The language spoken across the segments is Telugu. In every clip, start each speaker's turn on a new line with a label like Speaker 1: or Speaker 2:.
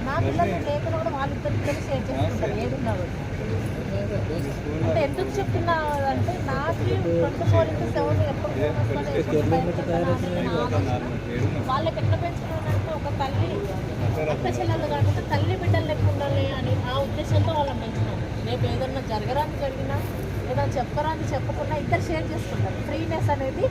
Speaker 1: నా పిల్లలు లేకుండా కూడా వాళ్ళిద్దరు పిల్లలు షేర్ చేసుకుంటారు ఏది ఉన్నా కూడా. అంటే ఎందుకు చెప్తున్నా అంటే నాకు 24/7 ఎప్పుడు వాళ్ళకి ఎట్లా పెంచుకున్నారంటే ఒక తల్లి అక్క చెల్లెలు కాకుండా తల్లి బిడ్డలు లెక్క ఉండాలి అని ఆ ఉద్దేశంతో వాళ్ళని పెంచుకున్నాను. రేపు ఏదన్నా జరగరాని జరిగినా ఏదైనా చెప్పరాని చెప్పకుండా ఇద్దరు షేర్ చేసుకుంటారు. ఫ్రీనెస్ అనేది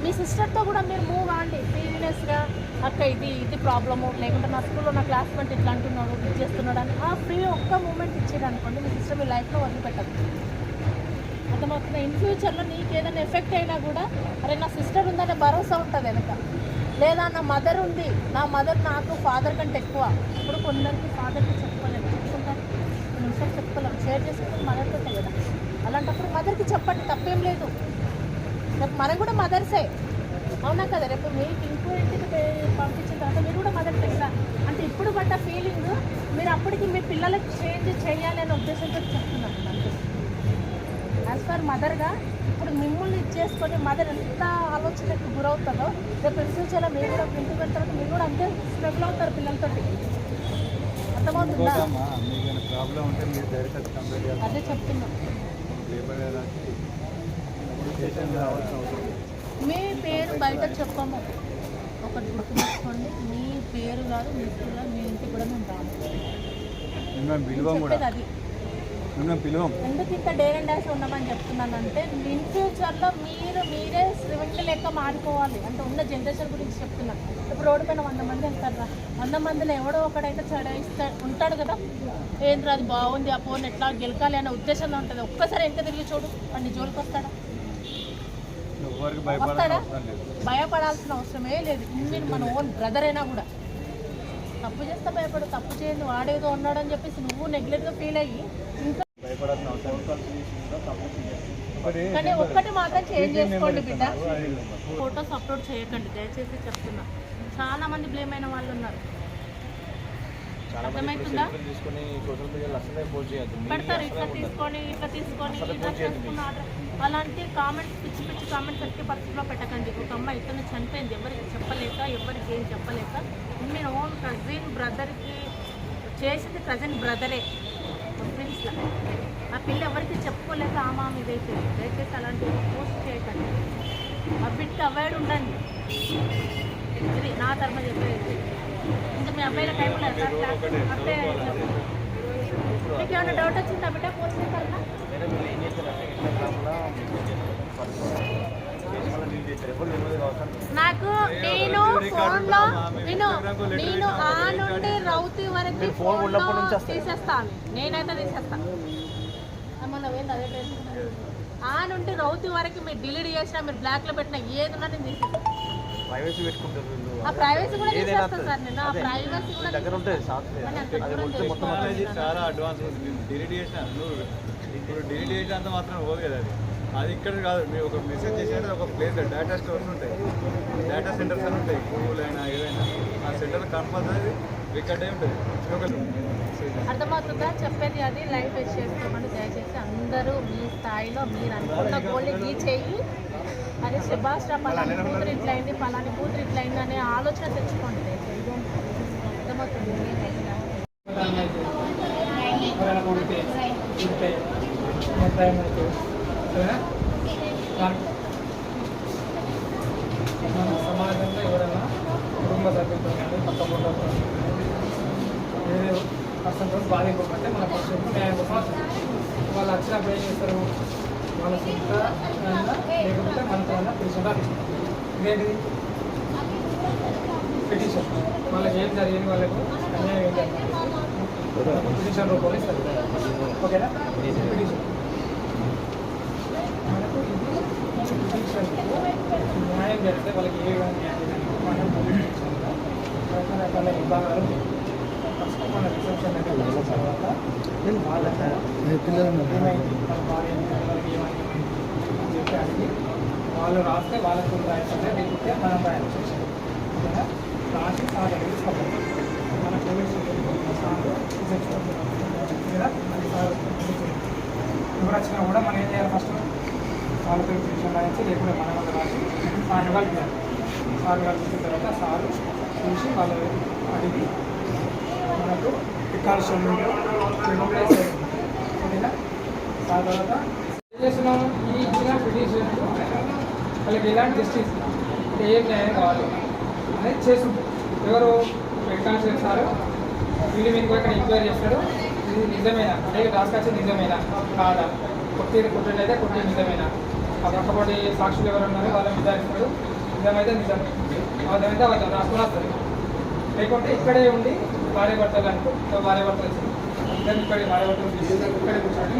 Speaker 1: మీ సిస్టర్తో కూడా మీరు మూవ్ అవ్వండి ఫ్రీనెస్గా. అక్క ఇది ప్రాబ్లము, లేకుంటే నా స్కూల్లో నా క్లాస్మేట్ ఇట్లా అంటున్నాడు, ఇది చేస్తున్నాడు అని ఆ ఫ్రీ ఒక్క మూమెంట్ ఇచ్చేది అనుకోండి, మీ సిస్టర్ మీ లైఫ్లో వదిలిపెట్టదు. అర్థమవుతుంది. ఇన్ ఫ్యూచర్లో నీకు ఏదైనా ఎఫెక్ట్ అయినా కూడా అరే నా సిస్టర్ ఉందనే భరోసా ఉంటుంది వెనక. లేదా నా మదర్ ఉంది, నా మదర్ నాకు ఫాదర్ కంటే ఎక్కువ. ఇప్పుడు కొందరికి ఫాదర్కి చెప్పుకోలేదు, చెప్పుకుంటారు కొన్ని విషయాలు చెప్పుకోలేము, షేర్ చేసుకుంటే మదర్తో కదా. అలాంటప్పుడు మదర్కి చెప్పండి, తప్పేం లేదు. రేపు మనకు కూడా మదర్సే, అవునా కదా. రేపు మీకు ఇంకో ఇంటికి పంపించిన తర్వాత మీరు కూడా మదర్ కదా. అంటే ఇప్పుడు పడ్డ ఫీలింగ్ మీరు అప్పటికి మీ పిల్లలకు చేంజ్ చేయాలి అనే ఉద్దేశంతో చెప్తున్నాను. అంతే. యాజ్ ఫర్ మదర్గా ఇప్పుడు మిమ్మల్ని ఇచ్చేసుకొని మదర్ ఎంత ఆలోచనకు గురవుతుందో రేపు ఫ్యూచర్లో మీరు కూడా ఇంటికి వెళ్ళిన తర్వాత మీరు కూడా అంతే స్ట్రగుల్ అవుతారు పిల్లలతో. అర్థమవుతుందా? అదే చెప్తున్నా. మీ పేరు బయట చెప్పము, ఒకటి గుర్తుపెట్టుకోండి. మీ పేరు కాదు, మీ స్కూల్లో మీ ఇంటికి కూడా మేము రాము. అది ఎందుకు ఇంత డేర్ అండ్ డాష్ ఉన్నామని చెప్తున్నానంటే ఇన్ ఫ్యూచర్లో మీరే శ్రీమంటి లెక్క మారిపోవాలి. అంటే ఉన్న జనరేషన్ గురించి చెప్తున్నాను. ఇప్పుడు రోడ్డు పైన 100 మంది వెళ్తారా, 100 మందిలో ఎవడో ఒకడైతే ఉంటాడు కదా, ఏంద్ర అది బాగుంది ఆ ఫోన్ ఎట్లా గెలకాలి అనే ఉద్దేశంలో ఉంటుంది. ఒక్కసారి ఎంత తిరిగి చూడు, వాడిని జోలికి వస్తాడా? భయపడాల్సిన అవసరమే లేదు. మీరు మన ఓన్ బ్రదర్ అయినా కూడా తప్పు చేస్తే భయపడు, తప్పు చేయండి వాడేదో ఉన్నాడని చెప్పేసి నువ్వు నెగ్లెక్ట్గా ఫీల్ అయ్యి ఇంకా. కానీ ఒక్కటి మాత్రం చేంజ్ చేసుకోండి బిడ్డ, ఫొటోస్ అప్లోడ్ చేయకండి దయచేసి చెప్తున్నా. చాలా మంది బ్లేమ్ అయిన వాళ్ళు ఉన్నారు, అర్థమవుతుందా? పెడతారు ఇట్లా తీసుకొని ఇట్లా చేసుకున్నారు. అలాంటి కామెంట్స్ పిచ్చి కామెంట్స్ ఎట్టి పరిస్థితిలో పెట్టకండి. ఒక అమ్మాయి ఇతను చనిపోయింది, ఎవరికి చెప్పలేక ఎవరికి ఏం చెప్పలేక నేను ఓన్ కజిన్ బ్రదర్కి చేసింది. కజిన్ బ్రదరే ఫ్రెండ్స్లా ఆ పిల్ల ఎవరికి చెప్పుకోలేక ఆమె ఇదైతే దయచేసి అలాంటి పోస్ట్ చేయకండి. ఆ బిట్ అవాయిడ్ ఉండండి. ఇది నా తరఫున చెప్పేది. ఇంకా మీ అబ్బాయిల టైంలో అంటే మీకు ఏమైనా డౌట్ వచ్చిందా బిడ్డ పోస్ట్ చేయాలన్నా? నాకు నేను ఫోన్లో నేను ఆ నుండి రౌతి వరకు ఫోన్లో తీసేస్తాను. నేనైతే తీసేస్తాను. అదే ఆ నుండి రౌతి వరకు మీరు డిలీట్ చేసినా, మీరు బ్లాక్లో పెట్టినా ఏది ఉన్నా నేను తీసేస్తాను. ఆ ప్రైవసీ కూడా తీసేస్తాను సార్. నేను ఆ ప్రైవసీ కూడా
Speaker 2: చాలా అడ్వాన్స్ డిలీట్ చేసిన ఇప్పుడు డిలీట్ చేసినంత మాత్రం పోదు కదా. అది ఇక్కడ కాదు, మీరు ఒక మెసేజ్ చేసేది ఒక ప్లేస్ డేటా స్టోర్స్ ఉంటాయి, డేటా సెంటర్స్ అని ఉంటాయి, గూగుల్ అయినా ఏదైనా ఆ సెంటర్ కంపల్సరీ రికార్డ్ అయి ఉంటుంది.
Speaker 1: అర్థమవుతుందా చెప్పేది? అది లైఫ్ చేసుకోమని దయచేసి అందరూ మీ స్థాయిలో మీరు అనుకున్న గోల్ని రీచ్ అయ్యి అదే సుభాష్ పలాని కూతురు ఇట్లయింది, పలాని కూతురు ఇట్లయింది అనే ఆలోచన తెచ్చుకోండి. అర్థమవుతుంది?
Speaker 3: మన సమాజంలో ఎవరైనా కుటుంబ సభ్యులతో కానీ పక్కకుండా వేరే పర్సన్తో బాధింపబట్టే మన పక్షంలో న్యాయం కోసం వాళ్ళు వచ్చినప్పుడు ఏం చేస్తారు, వాళ్ళ సొంత లేకపోతే మనతో పిలుచుంటారు. ఇదేంటిది పిటిషన్. వాళ్ళకి ఏం జరిగింది, వాళ్ళకు అన్యాయం ఏం జరిగింది పిటిషన్ రూపంలో ఇస్తారు. ఓకేనా? పిటిషన్ మనకు ఇది పిటిషన్ న్యాయం జరిగితే వాళ్ళకి ఏ విధంగా న్యాయం జరిగింది మనం రకరకాల విభాగాలు ఉంటాయి. ఫస్ట్ మన రిసెప్షన్ అంటే వచ్చిన తర్వాత వాళ్ళకి ఏమైంది, వాళ్ళ భార్య వాళ్ళకి ఏమైంది అని చెప్పి అడిగి వాళ్ళు రాస్తే వాళ్ళకు రాయాల్సిందే, లేకపోతే మనం రాయాలి. ఓకేనా? రాసి సార్ తీసుకోవాలి. మన పోలీసు సార్ రిసెప్షన్ కదా, అది సార్ ఎవరు వచ్చినా కూడా మనం ఏం చేయాలి, ఫస్ట్ వాళ్ళతో పిటిషన్ రాయించి లేకుంటే మన వల్ల రాసి సార్ వాళ్ళు చేయాలి. సార్ వాళ్ళు ఇచ్చిన తర్వాత సారు చూసి వాళ్ళు అడిగి మనకు రికార్డ్ స్టేట్మెంట్ ప్లేస్ అయింది. ఓకేనా? ఆ తర్వాత ఏం చేస్తున్నాము, ఈ ఇచ్చిన పిటిషన్ వాళ్ళకి ఎలాంటి జస్టిస్ అంటే ఏం న్యాయం కావాలి అనేది చేస్తుంటారు. ఎవరు హెడ్ కానిస్టేబుల్ సార్ వీళ్ళు మీకు ఇక్కడ ఎంక్వైరీ చేస్తాడు, ఇది నిజమేనా అంటే రాసుకొచ్చేది నిజమేనా కాదా, కొట్టేది అయితే కొట్టేది నిజమేనా, ఆ పక్కపడి సాక్షులు ఎవరు ఉన్నారో వాళ్ళని విచారిస్తాడు, నిజమైతే నిజం, అర్థమైతే వాళ్ళు రాసుకుని వస్తారు. లేకుంటే ఇక్కడే ఉండి భార్య భర్తలు అనుకో భార్య భర్తలు వచ్చింది ఇక్కడే భార్య భర్తలు ఇక్కడే కూర్చోండి.